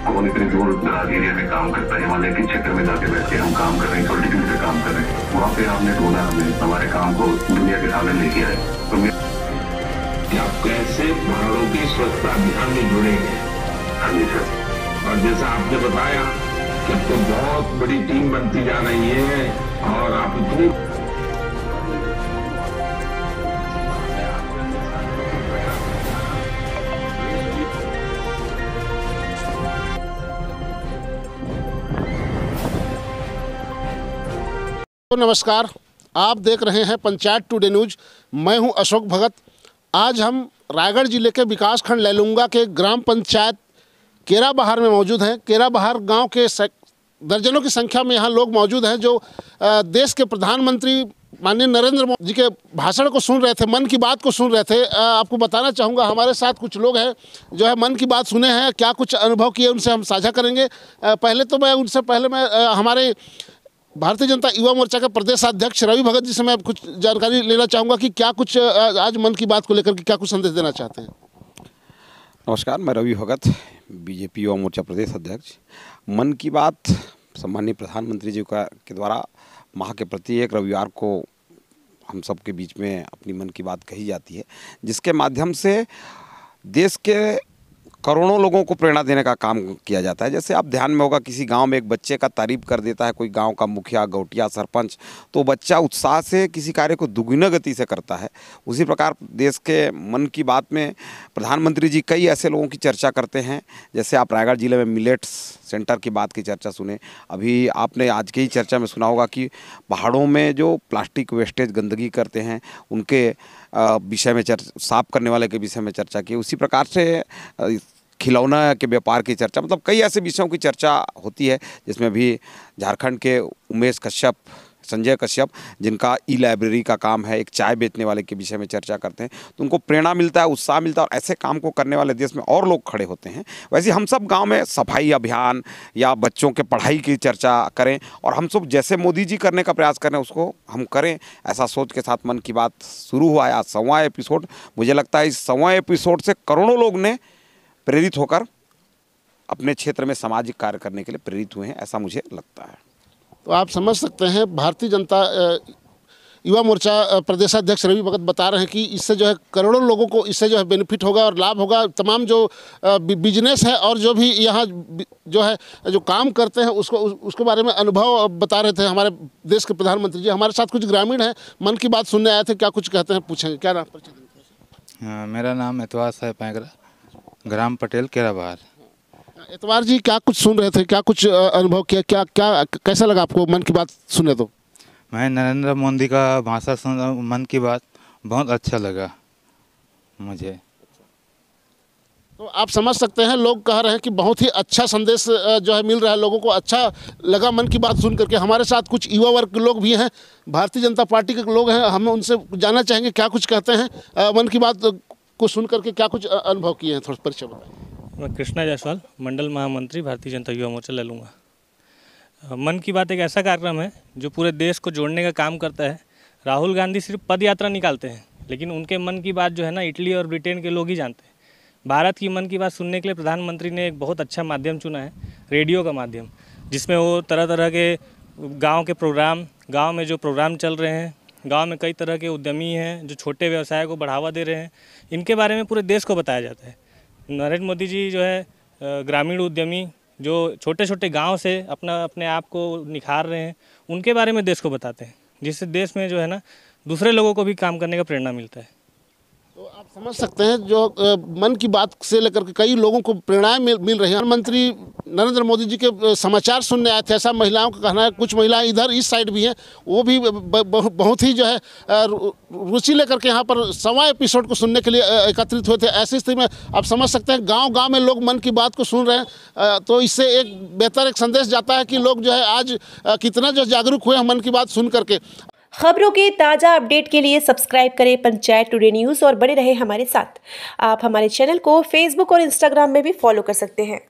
कौन इतने दूर दराज एरिया में काम करता है, हिमालय के क्षेत्र में जाके बैठ के हम काम कर रहे हैं, पॉलिटिकल से काम कर रहे हैं, वहाँ पे आपने ढूंढा, हमें हमारे काम को दुनिया के सामने लेके आए। तो आप कैसे पहाड़ों की स्वच्छता अभियान में जुड़ेंगे? हाँ जी सर। और जैसा आपने बताया कि अब तो बहुत बड़ी टीम बनती जा रही है और आप इतनी तो नमस्कार, आप देख रहे हैं पंचायत टुडे न्यूज। मैं हूं अशोक भगत। आज हम रायगढ़ जिले के विकासखंड लैलूंगा के ग्राम पंचायत केराबहार में मौजूद हैं। केराबहार गांव के दर्जनों की संख्या में यहां लोग मौजूद हैं जो देश के प्रधानमंत्री माननीय नरेंद्र मोदी जी के भाषण को सुन रहे थे, मन की बात को सुन रहे थे। आपको बताना चाहूँगा, हमारे साथ कुछ लोग हैं जो है मन की बात सुने हैं, क्या कुछ अनुभव किए उनसे हम साझा करेंगे। पहले मैं हमारे भारतीय जनता युवा मोर्चा के प्रदेश अध्यक्ष रवि भगत जी से मैं कुछ जानकारी लेना चाहूँगा कि क्या कुछ आज मन की बात को लेकर के क्या कुछ संदेश देना चाहते हैं। नमस्कार, मैं रवि भगत, बीजेपी युवा मोर्चा प्रदेश अध्यक्ष। मन की बात सम्माननीय प्रधानमंत्री जी के द्वारा माह के प्रति एक रविवार को हम सब के बीच में अपनी मन की बात कही जाती है, जिसके माध्यम से देश के करोड़ों लोगों को प्रेरणा देने का काम किया जाता है। जैसे आप ध्यान में होगा, किसी गांव में एक बच्चे का तारीफ कर देता है कोई गांव का मुखिया, गौटिया, सरपंच, तो बच्चा उत्साह से किसी कार्य को दुगुनी गति से करता है। उसी प्रकार देश के मन की बात में प्रधानमंत्री जी कई ऐसे लोगों की चर्चा करते हैं। जैसे आप रायगढ़ जिले में मिलेट्स सेंटर की बात की चर्चा सुने। अभी आपने आज की ही चर्चा में सुना होगा कि पहाड़ों में जो प्लास्टिक वेस्टेज गंदगी करते हैं उनके विषय में साफ करने वाले के विषय में चर्चा की। उसी प्रकार से खिलौना के व्यापार की चर्चा, मतलब कई ऐसे विषयों की चर्चा होती है, जिसमें भी झारखंड के उमेश कश्यप, संजय कश्यप, जिनका ई लाइब्रेरी का काम है, एक चाय बेचने वाले के विषय में चर्चा करते हैं, तो उनको प्रेरणा मिलता है, उत्साह मिलता है और ऐसे काम को करने वाले देश में और लोग खड़े होते हैं। वैसे हम सब गांव में सफाई अभियान या बच्चों के पढ़ाई की चर्चा करें और हम सब जैसे मोदी जी करने का प्रयास करें उसको हम करें, ऐसा सोच के साथ मन की बात शुरू हुआ है। आज 100वां एपिसोड। मुझे लगता है इस 100वां एपिसोड से करोड़ों लोग ने प्रेरित होकर अपने क्षेत्र में सामाजिक कार्य करने के लिए प्रेरित हुए हैं, ऐसा मुझे लगता है। तो आप समझ सकते हैं, भारतीय जनता युवा मोर्चा प्रदेशाध्यक्ष रवि भगत बता रहे हैं कि इससे जो है करोड़ों लोगों को इससे जो है बेनिफिट होगा और लाभ होगा। तमाम जो बिजनेस है और जो भी यहाँ जो है जो काम करते हैं उसके बारे में अनुभव बता रहे थे हमारे देश के प्रधानमंत्री जी। हमारे साथ कुछ ग्रामीण हैं, मन की बात सुनने आए थे, क्या कुछ कहते हैं पूछेंगे। क्या नाम? हाँ, मेरा नाम एतवार साहब पैंगरा, ग्राम पटेल केराबहार। एतवार जी, क्या कुछ सुन रहे थे, क्या कुछ अनुभव किया, क्या कैसा लगा आपको मन की बात सुने? तो मैं नरेंद्र मोदी का भाषण सुन, मन की बात बहुत अच्छा लगा मुझे। तो आप समझ सकते हैं, लोग कह रहे हैं कि बहुत ही अच्छा संदेश जो है मिल रहा है, लोगों को अच्छा लगा मन की बात सुन करके। हमारे साथ कुछ युवा वर्ग के लोग भी हैं, भारतीय जनता पार्टी के लोग हैं, हम उनसे जानना चाहेंगे क्या कुछ कहते हैं मन की बात को सुन करके, क्या कुछ अनुभव किए हैं, थोड़ा परिचय बताएं। मैं कृष्णा जायसवाल, मंडल महामंत्री, भारतीय जनता युवा मोर्चा लैलूंगा। मन की बात एक ऐसा कार्यक्रम है जो पूरे देश को जोड़ने का काम करता है। राहुल गांधी सिर्फ पद यात्रा निकालते हैं, लेकिन उनके मन की बात जो है ना, इटली और ब्रिटेन के लोग ही जानते हैं। भारत की मन की बात सुनने के लिए प्रधानमंत्री ने एक बहुत अच्छा माध्यम चुना है, रेडियो का माध्यम, जिसमें वो तरह तरह के गाँव के प्रोग्राम, गाँव में जो प्रोग्राम चल रहे हैं, गांव में कई तरह के उद्यमी हैं जो छोटे व्यवसाय को बढ़ावा दे रहे हैं, इनके बारे में पूरे देश को बताया जाता है। नरेंद्र मोदी जी जो है ग्रामीण उद्यमी जो छोटे छोटे गांव से अपने आप को निखार रहे हैं, उनके बारे में देश को बताते हैं, जिससे देश में जो है ना दूसरे लोगों को भी काम करने का प्रेरणा मिलता है। तो आप समझ सकते हैं, जो मन की बात से लेकर के कई लोगों को प्रेरणाएं मिल रही हैं। प्रधानमंत्री नरेंद्र मोदी जी के समाचार सुनने आए थे, ऐसा महिलाओं का कहना है। कुछ महिलाएं इधर इस साइड भी हैं, वो भी बहुत ही जो है रुचि लेकर के यहाँ पर 100वां एपिसोड को सुनने के लिए एकत्रित हुए थे। ऐसी स्थिति में आप समझ सकते हैं, गाँव में लोग मन की बात को सुन रहे हैं, तो इससे एक बेहतर एक संदेश जाता है कि लोग जो है आज कितना जो जागरूक हुए हैं मन की बात सुन करके। खबरों के ताज़ा अपडेट के लिए सब्सक्राइब करें पंचायत टुडे न्यूज़ और बने रहें हमारे साथ। आप हमारे चैनल को फेसबुक और इंस्टाग्राम में भी फॉलो कर सकते हैं।